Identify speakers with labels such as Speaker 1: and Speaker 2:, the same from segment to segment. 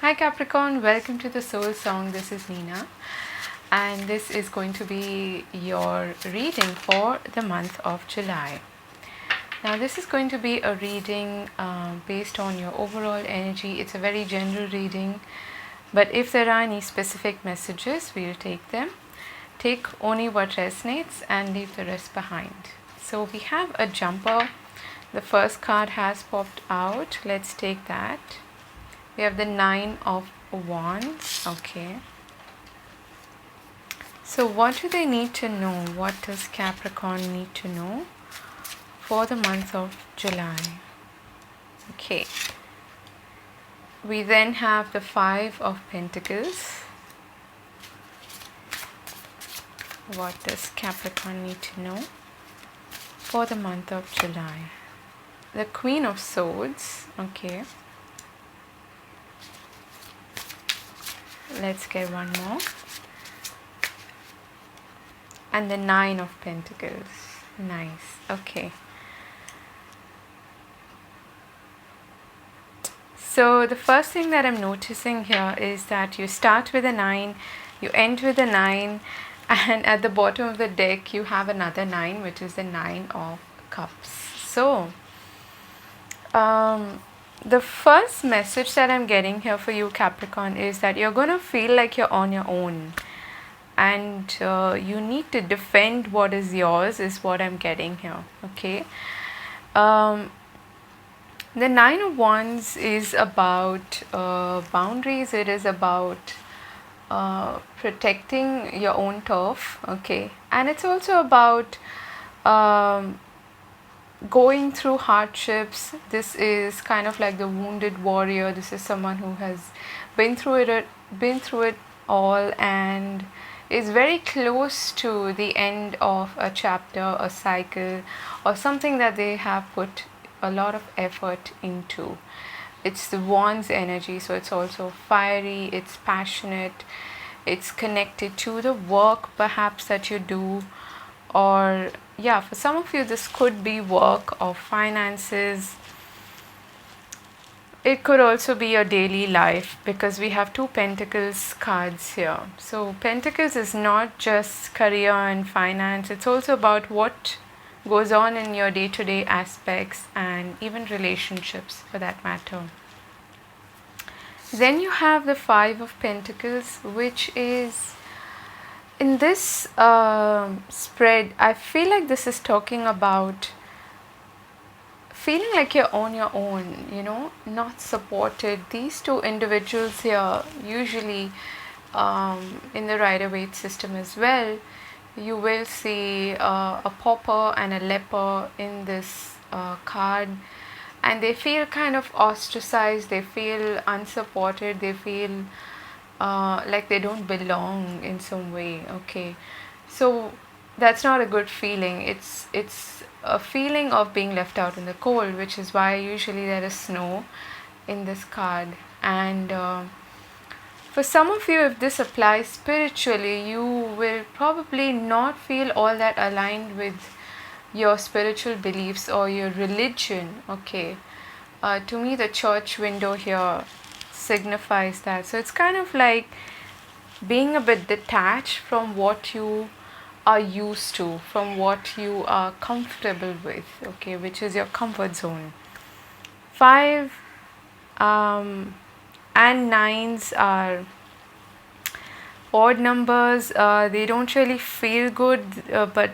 Speaker 1: Hi Capricorn, welcome to the Soul Song. This is Nina, and this is going to be your reading for the month of July. Now, this is going to be a reading based on your overall energy. It's a very general reading, but if there are any specific messages, we'll take them. Take only what resonates and leave the rest behind. So, we have a jumper. The first card has popped out. Let's take that. We have the 9 of Wands. Okay. So what do they need to know? What does Capricorn need to know for the month of July? Okay. We then have the 5 of Pentacles. What does Capricorn need to know for the month of July? The Queen of Swords. Okay. Let's get one more. And the 9 of Pentacles. Nice. Okay. So the first thing that I'm noticing here is that you start with a 9, you end with a 9, and at the bottom of the deck you have another 9, which is the 9 of Cups. So the first message that I'm getting here for you, Capricorn, is that you're going to feel like you're on your own. And you need to defend what is yours, is what I'm getting here. Okay. The 9 of Wands is about boundaries. It is about protecting your own turf. Okay. And it's also about going through hardships. This is kind of like the wounded warrior. This is someone who has been through it all and is very close to the end of a chapter, a cycle, or something that they have put a lot of effort into. It's the Wands energy, so it's also fiery, it's passionate, it's connected to the work perhaps that you do, or yeah, for some of you this could be work or finances. It could also be your daily life, because we have 2 Pentacles cards here. So Pentacles is not just career and finance, it's also about what goes on in your day-to-day aspects and even relationships for that matter. Then you have the 5 of Pentacles, which is in this spread, I feel like this is talking about feeling like you're on your own, not supported. These 2 individuals here, usually in the Rider-Waite system as well, you will see a pauper and a leper in this card, and they feel kind of ostracized, they feel unsupported, they feel like they don't belong in some way. Okay, so that's not a good feeling. It's a feeling of being left out in the cold, which is why usually there is snow in this card. And for some of you, if this applies spiritually, you will probably not feel all that aligned with your spiritual beliefs or your religion. Okay, to me the church window here signifies that. So it's kind of like being a bit detached from what you are used to, from what you are comfortable with, okay, which is your comfort zone. 5 and 9s are odd numbers. They don't really feel good, but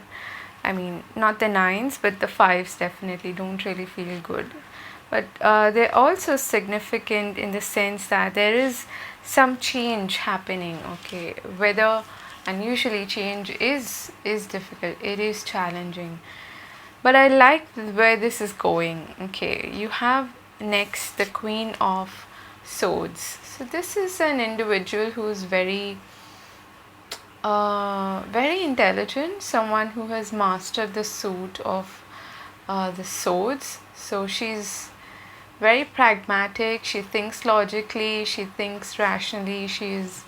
Speaker 1: I mean, not the 9s, but the 5s definitely don't really feel good. But they're also significant in the sense that there is some change happening, okay, and usually change is difficult, it is challenging, but I like where this is going. Okay, you have next the Queen of Swords. So this is an individual who is very intelligent, someone who has mastered the suit of the swords. So she's very pragmatic, she thinks logically, she thinks rationally, she is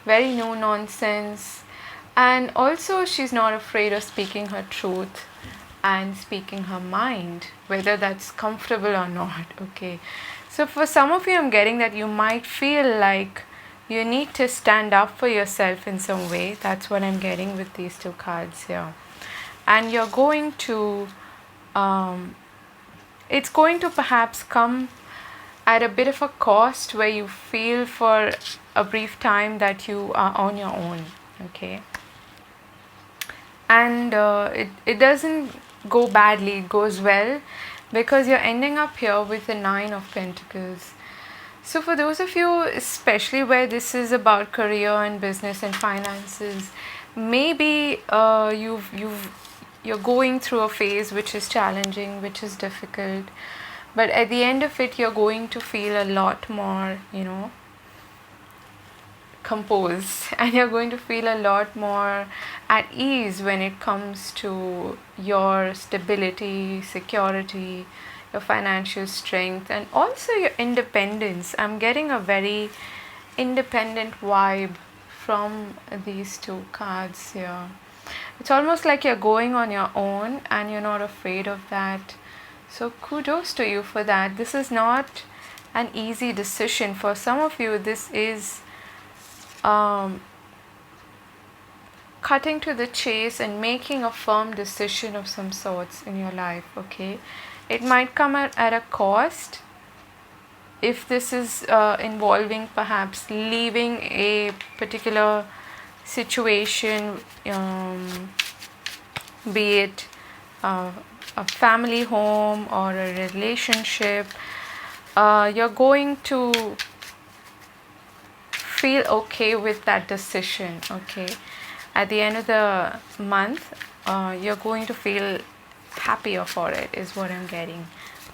Speaker 1: very no nonsense, and also she's not afraid of speaking her truth and speaking her mind, whether that's comfortable or not. Okay, So for some of you, I'm getting that you might feel like you need to stand up for yourself in some way. That's what I'm getting with these two cards here. And you're going to, it's going to perhaps come at a bit of a cost where you feel for a brief time that you are on your own, okay? And it doesn't go badly, it goes well, because you're ending up here with the 9 of Pentacles. So for those of you, especially where this is about career and business and finances, maybe you're going through a phase which is challenging, which is difficult, but at the end of it, you're going to feel a lot more, composed, and you're going to feel a lot more at ease when it comes to your stability, security, your financial strength, and also your independence. I'm getting a very independent vibe from these two cards here. It's almost like you're going on your own and you're not afraid of that. So kudos to you for that. This is not an easy decision. For some of you, this is cutting to the chase and making a firm decision of some sorts in your life, okay? It might come at a cost if this is involving perhaps leaving a particular situation, be it a family home or a relationship. You're going to feel okay with that decision, okay? At the end of the month, you're going to feel happier for it, is what I'm getting,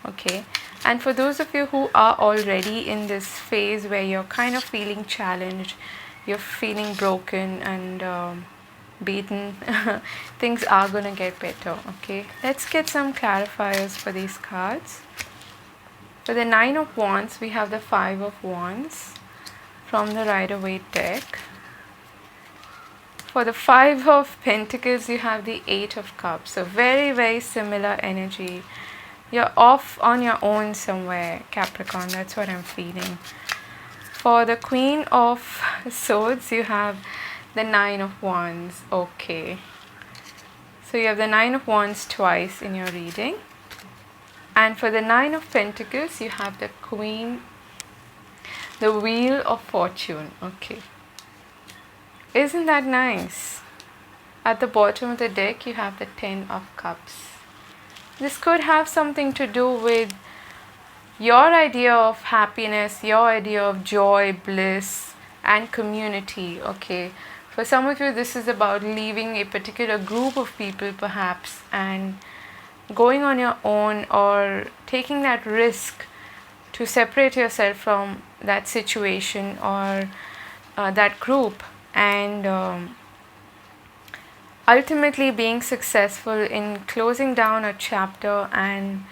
Speaker 1: okay? And for those of you who are already in this phase where you're kind of feeling challenged, you're feeling broken and beaten, things are going to get better, okay? Let's get some clarifiers for these cards. For the 9 of Wands, we have the 5 of Wands from the Rider-Waite deck. For the 5 of Pentacles, you have the 8 of Cups. So very, very similar energy. You're off on your own somewhere, Capricorn. That's what I'm feeling. For the Queen of Swords, you have the 9 of Wands. Okay. So you have the 9 of Wands twice in your reading. And for the 9 of Pentacles, you have the Queen, the Wheel of Fortune. Okay. Isn't that nice? At the bottom of the deck, you have the 10 of Cups. This could have something to do with your idea of happiness, your idea of joy, bliss, and community, okay? For some of you, this is about leaving a particular group of people, perhaps, and going on your own, or taking that risk to separate yourself from that situation or that group, and ultimately being successful in closing down a chapter and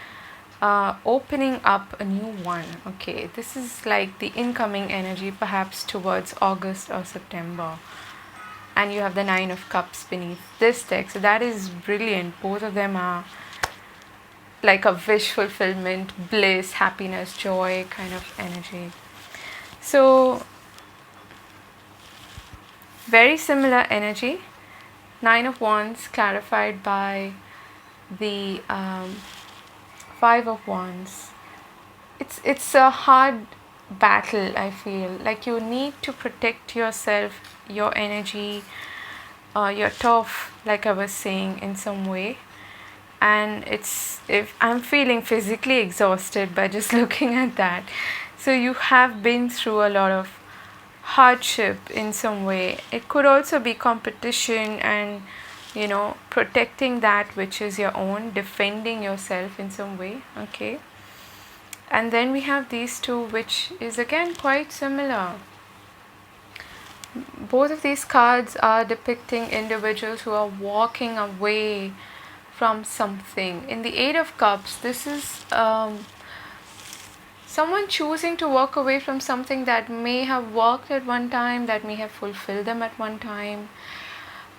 Speaker 1: opening up a new one, okay? This is like the incoming energy, perhaps towards August or September. And you have the 9 of Cups beneath this deck, so that is brilliant. Both of them are like a wish fulfillment, bliss, happiness, joy kind of energy. So very similar energy. 9 of Wands clarified by the 5 of Wands. It's a hard battle, I feel. Like you need to protect yourself, your energy, your turf, like I was saying, in some way. And if I'm feeling physically exhausted by just looking at that. So you have been through a lot of hardship in some way. It could also be competition and, protecting that which is your own, defending yourself in some way, okay? And then we have these two, which is again quite similar. Both of these cards are depicting individuals who are walking away from something. In the 8 of Cups, this is someone choosing to walk away from something that may have worked at one time, that may have fulfilled them at one time,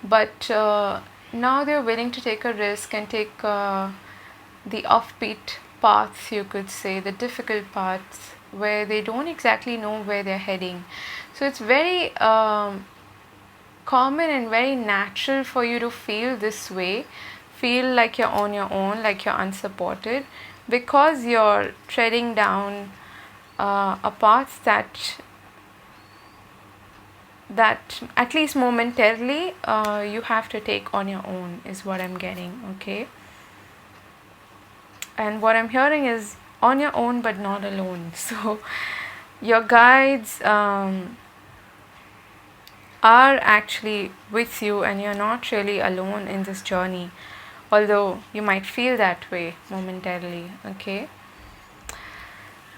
Speaker 1: but now they're willing to take a risk and take the offbeat paths, you could say, the difficult paths, where they don't exactly know where they're heading. So it's very common and very natural for you to feel this way, feel like you're on your own, like you're unsupported, because you're treading down a path that at least momentarily you have to take on your own, is what I'm getting. Okay, and what I'm hearing is on your own but not alone. So your guides are actually with you, and you're not really alone in this journey, although you might feel that way momentarily. Okay,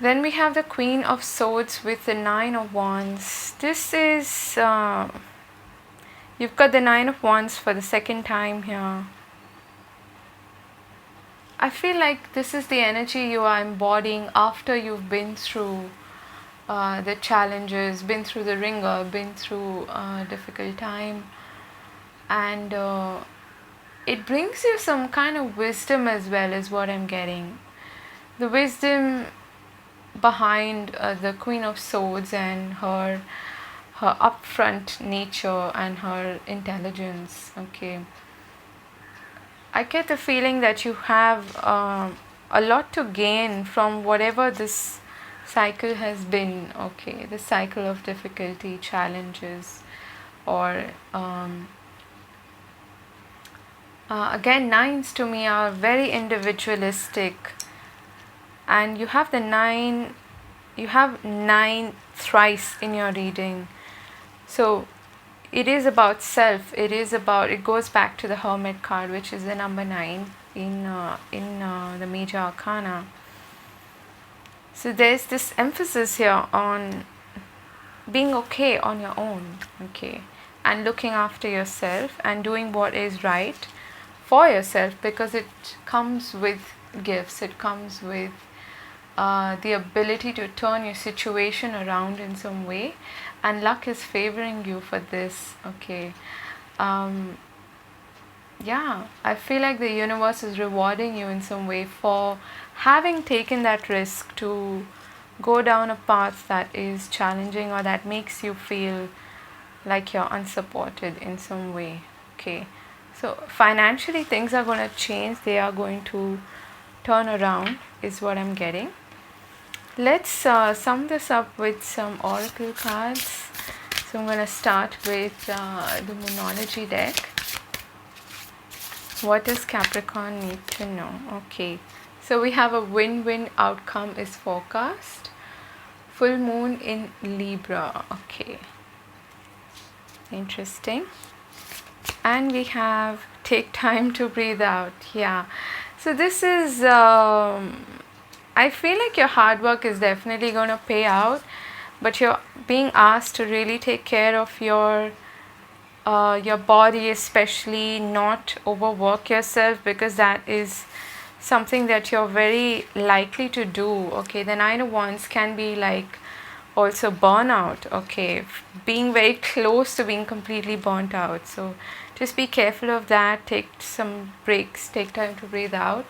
Speaker 1: then we have the Queen of Swords with the Nine of Wands. This is you've got the Nine of Wands for the second time here. I feel like this is the energy you are embodying after you've been through the challenges, been through the ringer, been through a difficult time, and it brings you some kind of wisdom as well, is what I'm getting. The wisdom behind the Queen of Swords and her upfront nature and her intelligence. Okay, I get the feeling that you have a lot to gain from whatever this cycle has been. Okay, the cycle of difficulty, challenges, or again, nines to me are very individualistic, and you have nine thrice in your reading. So it is about self. It goes back to the Hermit card, which is the number 9 in the major arcana. So there's this emphasis here on being okay on your own, okay, and looking after yourself and doing what is right for yourself, because it comes with gifts. It comes with the ability to turn your situation around in some way, and luck is favoring you for this. Okay, yeah, I feel like the universe is rewarding you in some way for having taken that risk to go down a path that is challenging or that makes you feel like you're unsupported in some way. Okay, so financially things are going to change, they are going to turn around, is what I'm getting. Let's sum this up with some oracle cards. So I'm going to start with the Moonology deck. What does Capricorn need to know? Okay, so we have a win-win outcome is forecast. Full moon in Libra. Okay, interesting. And we have take time to breathe out. Yeah, so this is I feel like your hard work is definitely going to pay out, but you're being asked to really take care of your body, especially not overwork yourself, because that is something that you're very likely to do. Okay, the Nine of Wands can be like also burnout. Okay, being very close to being completely burnt out. So just be careful of that. Take some breaks, take time to breathe out.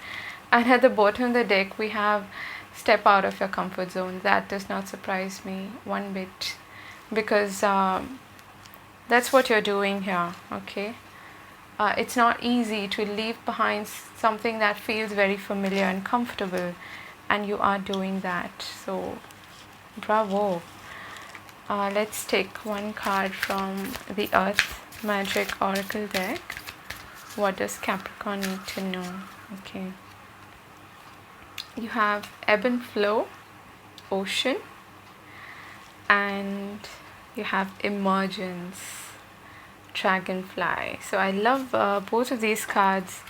Speaker 1: And at the bottom of the deck we have step out of your comfort zone. That does not surprise me one bit, because that's what you're doing here. Okay, it's not easy to leave behind something that feels very familiar and comfortable, and you are doing that. So bravo. Let's take one card from the Earth Magic Oracle deck. What does Capricorn need to know? Okay, you have ebb and flow, ocean, and you have emergence, dragonfly. So I love both of these cards.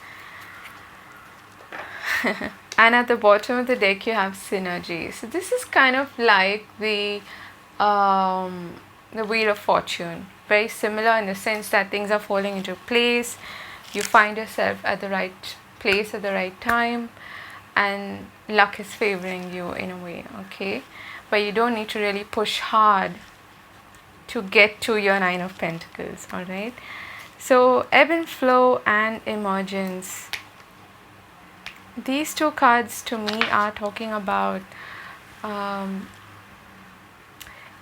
Speaker 1: And at the bottom of the deck you have synergy. So this is kind of like the Wheel of Fortune. Very similar in the sense that things are falling into place. You find yourself at the right place at the right time, and luck is favoring you in a way. Okay, but you don't need to really push hard to get to your Nine of Pentacles. All right, so ebb and flow and emergence. These two cards to me are talking about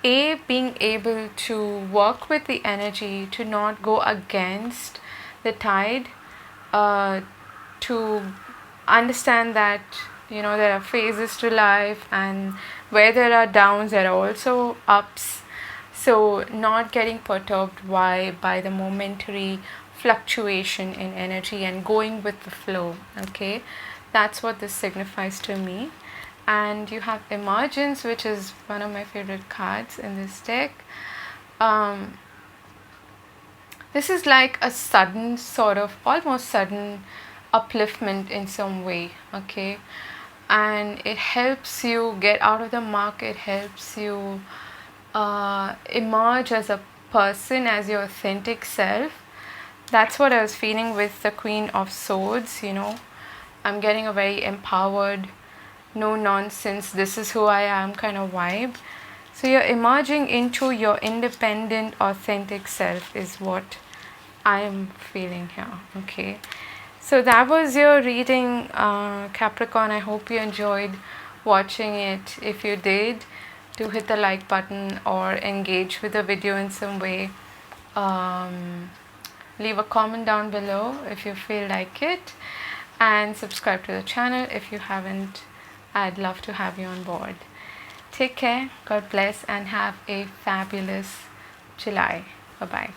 Speaker 1: being able to work with the energy, to not go against the tide, to understand that there are phases to life, and where there are downs there are also ups. So not getting perturbed by the momentary fluctuation in energy and going with the flow. Okay, that's what this signifies to me. And you have emergence, which is one of my favorite cards in this deck. This is like a sudden, sort of almost sudden upliftment in some way. Okay, and it helps you get out of the muck. It helps you emerge as a person, as your authentic self. That's what I was feeling with the Queen of Swords. I'm getting a very empowered, no nonsense, this is who I am kind of vibe. So you're emerging into your independent, authentic self is what I'm feeling here. Okay, so that was your reading, Capricorn. I hope you enjoyed watching it. If you did, do hit the like button or engage with the video in some way. Leave a comment down below if you feel like it, and subscribe to the channel if you haven't. I'd love to have you on board. Take care, God bless, and have a fabulous July. Bye bye.